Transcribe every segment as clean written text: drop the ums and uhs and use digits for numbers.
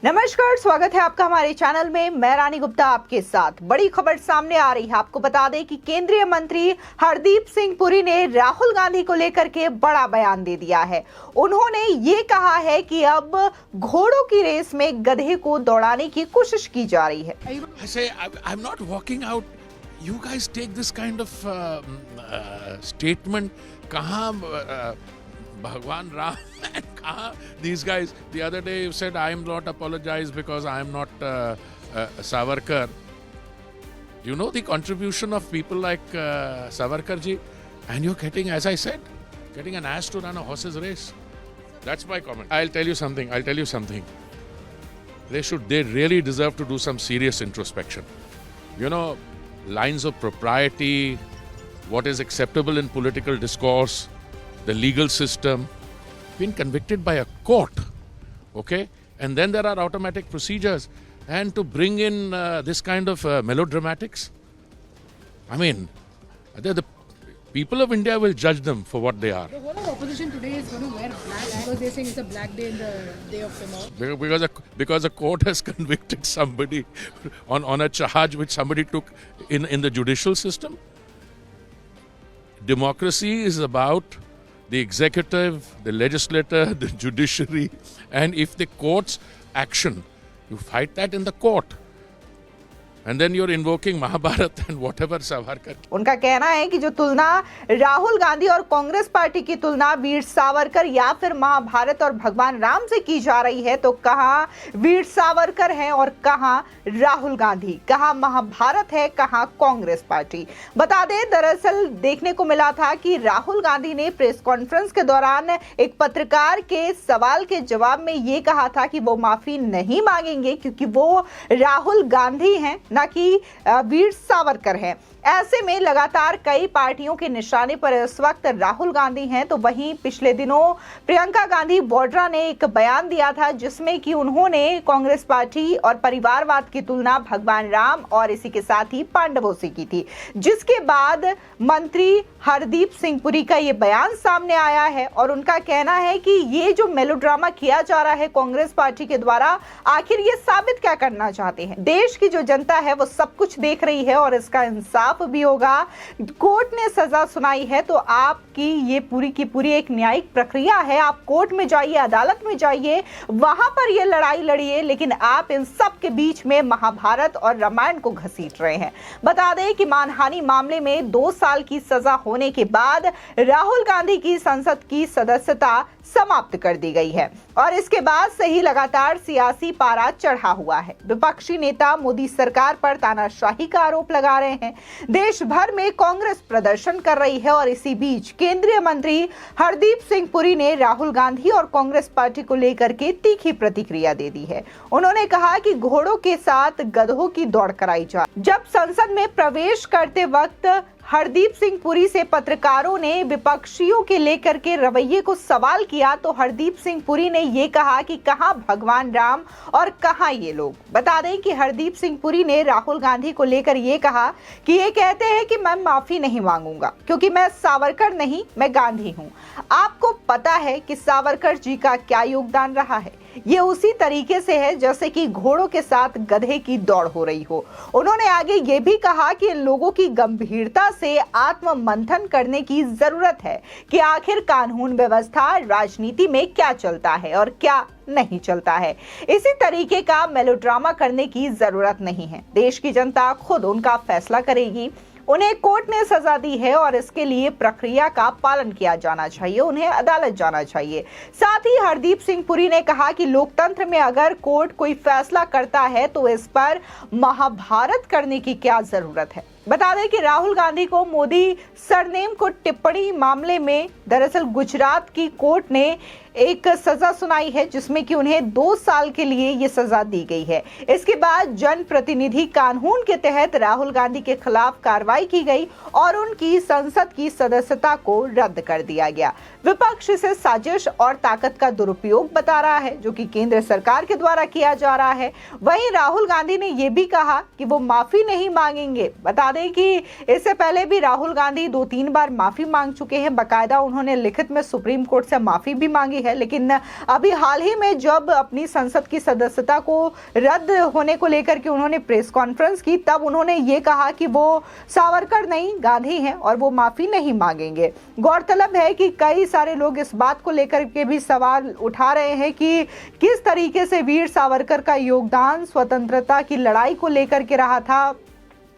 नमस्कार, स्वागत है आपका हमारे चैनल में। मैं रानी गुप्ता आपके साथ। बड़ी खबर सामने आ रही है। आपको बता दें कि केंद्रीय मंत्री हरदीप सिंह पुरी ने राहुल गांधी को लेकर के बड़ा बयान दे दिया है। उन्होंने ये कहा है कि अब घोड़ों की रेस में गधे को दौड़ाने की कोशिश की जा रही है। I'm not walking out. You guys take this kind of statement. कहाँ Bhagwan Ram and kaha these guys. The other day you said I am not apologize because I am not Savarkar. You know the contribution of people like Savarkar ji, and you're getting, as I said, getting an ass to run a horse's race. That's my comment. I'll tell you something. They really deserve to do some serious introspection. You know, lines of propriety, what is acceptable in political discourse, the legal system, been convicted by a court, okay? And then there are automatic procedures. And to bring in this kind of melodramatics, I mean, the people of India will judge them for what they are. The whole of opposition today is going to wear black because they're saying it's a black day in the day of tomorrow. Because a court has convicted somebody on a charge which somebody took in the judicial system. Democracy is about the executive, the legislature, the judiciary, and if the court's action, you fight that in the court. And then you're invoking Mahabharata and whatever Savarkar. उनका कहना है कि जो तुलना राहुल गांधी और Congress party की तुलना वीर सावरकर या फिर महाभारत और भगवान राम से की जा रही है, तो कहाँ वीर सावरकर है और कहाँ राहुल गांधी, कहाँ महाभारत है, कहाँ कांग्रेस पार्टी। बता दें, दरअसल देखने को मिला था कि राहुल गांधी ने प्रेस कॉन्फ्रेंस के दौरान एक पत्रकार के सवाल के जवाब में ये कहा था कि वो माफी नहीं मांगेंगे क्योंकि वो राहुल गांधी हैं, ना कि वीर सावरकर है। ऐसे में लगातार कई पार्टियों के निशाने पर इस वक्त राहुल गांधी हैं, तो वहीं पिछले दिनों प्रियंका गांधी वाड्रा ने एक बयान दिया था जिसमें कि उन्होंने कांग्रेस पार्टी और परिवारवाद की तुलना भगवान राम और इसी के साथ ही पांडवों से की थी, जिसके बाद मंत्री हरदीप सिंह पुरी का ये बयान सामने आया है और उनका कहना है कि ये जो मेलोड्रामा किया जा रहा है कांग्रेस पार्टी के द्वारा, आखिर ये साबित क्या करना चाहते हैं। देश की जो जनता है वो सब कुछ देख रही है और इसका इंसाफ भी होगा। कोर्ट ने सजा सुनाई है तो आपकी ये पूरी की पूरी एक न्यायिक प्रक्रिया है। आप कोर्ट में जाइए, अदालत में जाइए, वहां पर ये लड़ाई लड़िए, लेकिन आप इन सब के बीच में महाभारत और रामायण को घसीट रहे हैं। बता दें कि मानहानि मामले में 2 साल की सजा होने के बाद राहुल गांधी की संसद की सदस्यता समाप्त कर दी गई है और इसके बाद से ही लगातार सियासी पारा चढ़ा हुआ है। विपक्षी नेता मोदी सरकार पर तानाशाही का आरोप लगा रहे हैं। देश भर में कांग्रेस प्रदर्शन कर रही है और इसी बीच केंद्रीय मंत्री हरदीप सिंह पुरी ने राहुल गांधी और कांग्रेस पार्टी को लेकर के तीखी प्रतिक्रिया दे दी है। उन्होंने कहा कि घोड़ों के साथ गधों की दौड़ कराई जाए। जब संसद में प्रवेश करते वक्त हरदीप सिंह पुरी से पत्रकारों ने विपक्षियों के लेकर के रवैये को सवाल किया तो हरदीप सिंह पुरी ने ये कहा कि कहां भगवान राम और कहां ये लोग। बता दें कि हरदीप सिंह पुरी ने राहुल गांधी को लेकर ये कहा कि ये कहते हैं कि मैं माफी नहीं मांगूंगा क्योंकि मैं सावरकर नहीं, मैं गांधी हूं। आपको पता है कि सावरकर जी का क्या योगदान रहा है। ये उसी तरीके से है जैसे कि घोड़ों के साथ गधे की दौड़ हो रही हो। उन्होंने आगे ये भी कहा कि इन लोगों की गंभीरता से आत्म मंथन करने की जरूरत है कि आखिर कानून व्यवस्था, राजनीति में क्या चलता है और क्या नहीं चलता है। इसी तरीके का मेलोड्रामा करने की जरूरत नहीं है। देश की जनता खुद उनका फैसला करेगी। उन्हें कोर्ट ने सजा दी है और इसके लिए प्रक्रिया का पालन किया जाना चाहिए, उन्हें अदालत जाना चाहिए। साथ ही हरदीप सिंह पुरी ने कहा कि लोकतंत्र में अगर कोर्ट कोई फैसला करता है तो इस पर महाभारत करने की क्या जरूरत है। बता दें कि राहुल गांधी को मोदी सरनेम को टिप्पणी मामले में दरअसल गुजरात की कोर्ट ने एक सजा सुनाई है जिसमें कि उन्हें 2 साल के लिए ये सजा दी गई है। इसके बाद जनप्रतिनिधि कानून के तहत राहुल गांधी के खिलाफ कार्रवाई की गई और उनकी संसद की सदस्यता को रद्द कर दिया गया। विपक्ष इसे साजिश और ताकत का दुरुपयोग बता रहा है जो कि केंद्र सरकार के द्वारा किया जा रहा है। वहीं राहुल गांधी ने यह भी कहा कि वो माफी नहीं मांगेंगे। बता दें कि इससे पहले भी राहुल गांधी 2-3 बार माफी मांग चुके हैं। बाकायदा उन्होंने लिखित में सुप्रीम कोर्ट से माफी भी मांगी है। लेकिन अभी हाल ही में जब अपनी संसद की सदस्यता को रद्द होने को लेकर के उन्होंने प्रेस कॉन्फ्रेंस की, तब उन्होंने ये कहा कि वो सावरकर नहीं गांधी हैं और वो माफी नहीं मांगेंगे। गौरतलब है कि कई सारे लोग इस बात को लेकर के भी सवाल उठा रहे हैं कि किस तरीके से वीर सावरकर का योगदान स्वतंत्रता की लड़ाई को लेकर के रहा था।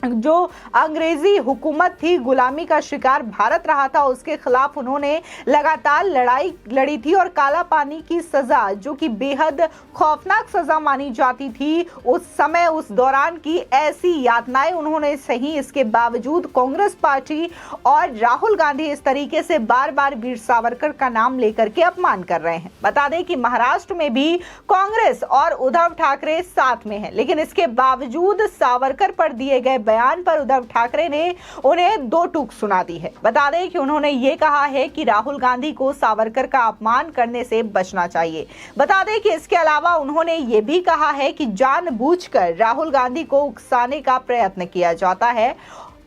जो अंग्रेजी हुकूमत थी, गुलामी का शिकार भारत रहा था, उसके खिलाफ उन्होंने लगातार लड़ाई लड़ी थी और काला पानी की सजा, जो कि बेहद खौफनाक सजा मानी जाती थी उस समय, उस दौरान की ऐसी यातनाएं उन्होंने सही। इसके बावजूद कांग्रेस पार्टी और राहुल गांधी इस तरीके से बार बार वीर सावरकर का नाम लेकर के अपमान कर रहे हैं। बता दें कि महाराष्ट्र में भी कांग्रेस और उद्धव ठाकरे साथ में है, लेकिन इसके बावजूद सावरकर पर दिए गए बयान पर उद्धव ठाकरे ने उन्हें दो टूक सुना दी है। बता दें कि उन्होंने ये कहा है कि राहुल गांधी को सावरकर का अपमान करने से बचना चाहिए। बता दें कि इसके अलावा उन्होंने ये भी कहा है कि जानबूझकर राहुल गांधी को उकसाने का प्रयत्न किया जाता है।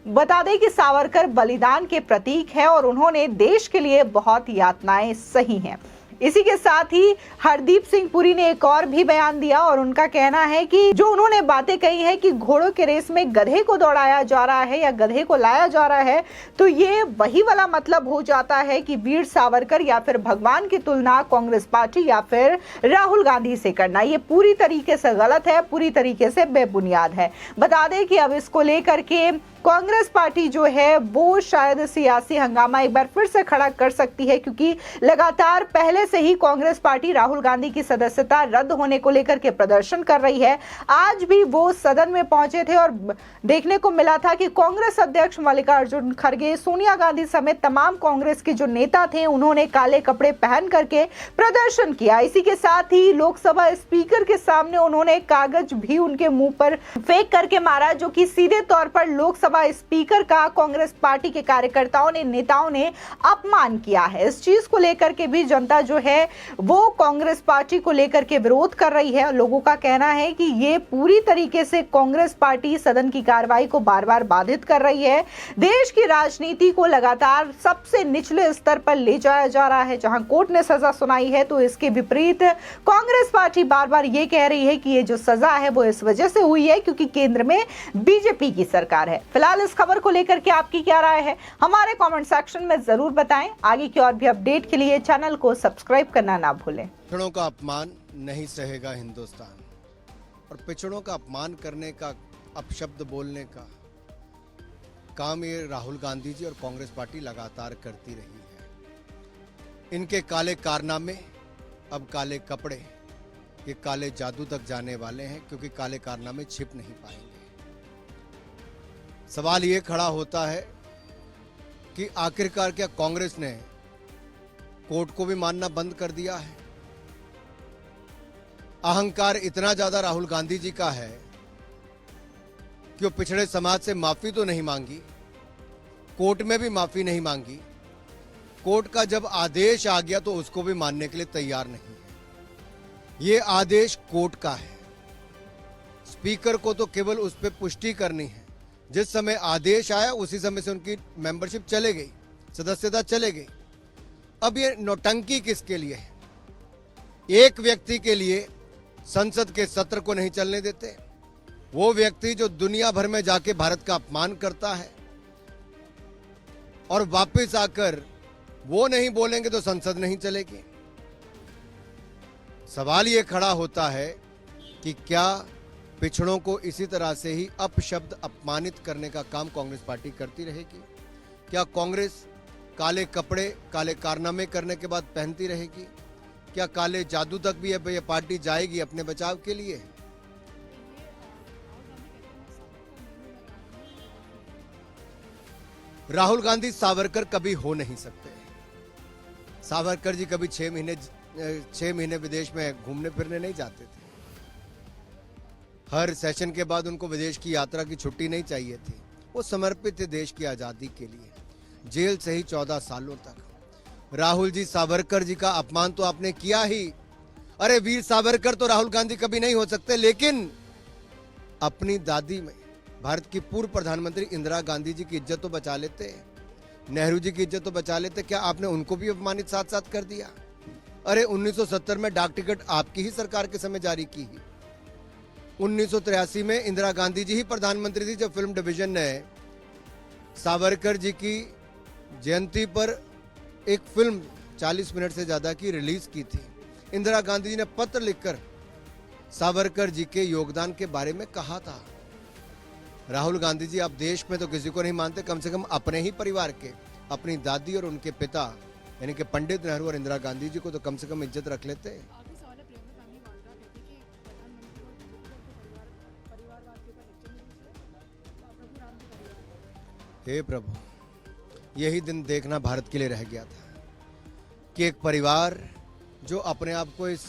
बता दें कि सावरकर बलिदान के प्रतीक है और उन्होंने देश के लिए बहुत यातनाएं सही हैं। इसी के साथ ही हरदीप सिंह पुरी ने एक और भी बयान दिया और उनका कहना है कि जो उन्होंने बातें कही है कि घोड़ों के रेस में गधे को दौड़ाया जा रहा है या गधे को लाया जा रहा है, तो ये वही वाला मतलब हो जाता है कि वीर सावरकर या फिर भगवान की तुलना कांग्रेस पार्टी या फिर राहुल गांधी से करना, ये पूरी तरीके से गलत है, पूरी तरीके से बेबुनियाद है। बता दें कि अब इसको लेकर के कांग्रेस पार्टी जो है वो शायद सियासी हंगामा एक बार फिर से खड़ा कर सकती है, क्योंकि लगातार पहले से ही कांग्रेस पार्टी राहुल गांधी की सदस्यता रद्द होने को लेकर के प्रदर्शन कर रही है। आज भी वो सदन में पहुंचे थे और देखने को मिला था कि कांग्रेस अध्यक्ष मल्लिकार्जुन खड़गे, सोनिया गांधी समेत तमाम कांग्रेस के जो नेता थे, उन्होंने काले कपड़े पहन करके प्रदर्शन किया। इसी के साथ ही लोकसभा स्पीकर के सामने उन्होंने कागज भी उनके मुंह पर फेंक करके मारा, जो कि सीधे तौर पर लोकसभा स्पीकर का कांग्रेस पार्टी के कार्यकर्ताओं ने, नेताओं ने अपमान किया है। इस चीज को लेकर के भी जनता जो है वो कांग्रेस पार्टी को लेकर के विरोध कर रही है। लोगों का कहना है कि ये पूरी तरीके से कांग्रेस पार्टी सदन की कार्रवाई को बार बार बाधित कर रही है। देश की राजनीति को लगातार सबसे निचले स्तर पर ले जाया जा रहा है। जहां कोर्ट ने सजा सुनाई है, तो इसके विपरीत कांग्रेस पार्टी बार बार ये कह रही है कि ये जो सजा है वो इस वजह से हुई है क्योंकि केंद्र में बीजेपी की सरकार है। फिलहाल इस खबर को लेकर के आपकी क्या राय है, हमारे कमेंट सेक्शन में जरूर बताएं। आगे की और भी अपडेट के लिए चैनल को सब्सक्राइब करना ना भूलें। पिछड़ों का अपमान नहीं सहेगा हिंदुस्तान, और पिछड़ों का अपमान करने का, अपशब्द बोलने का काम ये राहुल गांधी जी और कांग्रेस पार्टी लगातार करती रही है। इनके काले कारनामे, अब काले कपड़े, ये काले जादू तक जाने वाले हैं, क्योंकि काले कारनामे छिप नहीं पाएंगे। सवाल ये खड़ा होता है कि आखिरकार क्या कांग्रेस ने कोर्ट को भी मानना बंद कर दिया है? अहंकार इतना ज्यादा राहुल गांधी जी का है कि वो पिछड़े समाज से माफी तो नहीं मांगी, कोर्ट में भी माफी नहीं मांगी, कोर्ट का जब आदेश आ गया तो उसको भी मानने के लिए तैयार नहीं है। ये आदेश कोर्ट का है, स्पीकर को तो केवल उस पर पुष्टि करनी है। जिस समय आदेश आया उसी समय से उनकी मेंबरशिप चले गई, सदस्यता चले गई। अब ये नौटंकी किसके लिए है? एक व्यक्ति के लिए संसद के सत्र को नहीं चलने देते, वो व्यक्ति जो दुनिया भर में जाके भारत का अपमान करता है, और वापस आकर वो नहीं बोलेंगे तो संसद नहीं चलेगी। सवाल ये खड़ा होता है कि क्या पिछड़ों को इसी तरह से ही अपशब्द अपमानित करने का काम कांग्रेस पार्टी करती रहेगी? क्या कांग्रेस काले कपड़े, काले कारनामे करने के बाद पहनती रहेगी? क्या काले जादू तक भी ये पार्टी जाएगी अपने बचाव के लिए? राहुल गांधी सावरकर कभी हो नहीं सकते। सावरकर जी कभी 6 महीने विदेश में घूमने फिरने नहीं जाते थे। हर सेशन के बाद उनको विदेश की यात्रा की छुट्टी नहीं चाहिए थी। वो समर्पित थे देश की आजादी के लिए, जेल से ही 14 सालों तक। राहुल जी, सावरकर जी का अपमान तो आपने किया ही। अरे वीर सावरकर तो राहुल गांधी कभी नहीं हो सकते, लेकिन अपनी दादी में भारत की पूर्व प्रधानमंत्री इंदिरा गांधी जी की इज्जत तो बचा लेते, नेहरू जी की इज्जत तो बचा लेते। क्या आपने उनको भी अपमानित साथ साथ कर दिया? अरे 1970 में डाक टिकट आपकी ही सरकार के समय जारी की ही। 1983 में इंदिरा गांधी जी ही प्रधानमंत्री थी जब फिल्म डिवीजन ने सावरकर जी की जयंती पर एक फिल्म 40 मिनट से ज्यादा की रिलीज की थी। इंदिरा गांधी जी ने पत्र लिखकर सावरकर जी के योगदान के बारे में कहा था। राहुल गांधी जी, आप देश में तो किसी को नहीं मानते, कम से कम अपने ही परिवार के, अपनी दादी और उनके पिता यानी कि पंडित नेहरू और इंदिरा गांधी जी को तो कम से कम इज्जत रख लेते। आखिरी सवाल है, प्रियंका गांधी वाड्रा कहती कि प्रधानमंत्री और बीजेपी को परिवारवाद के ऊपर लेक्चर नहीं दूसरे प्रभु राम के परिवार। हे प्रभु, यही दिन देखना भारत के लिए रह गया था कि एक परिवार जो अपने आप को इस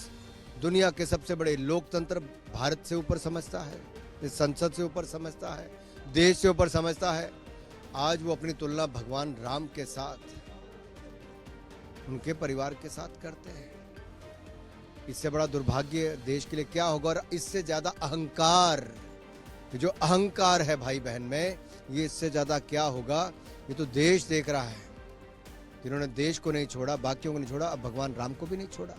दुनिया के सबसे बड़े लोकतंत्र भारत से ऊपर समझता है, इस संसद से ऊपर समझता है, देश से ऊपर समझता है, आज वो अपनी तुलना भगवान राम के साथ, उनके परिवार के साथ करते हैं। इससे बड़ा दुर्भाग्य देश के लिए क्या होगा? और इससे ज्यादा अहंकार, जो अहंकार है भाई बहन में, ये इससे ज्यादा क्या होगा? ये तो देश देख रहा है। जिन्होंने देश को नहीं छोड़ा, बाकियों को नहीं छोड़ा, अब भगवान राम को भी नहीं छोड़ा।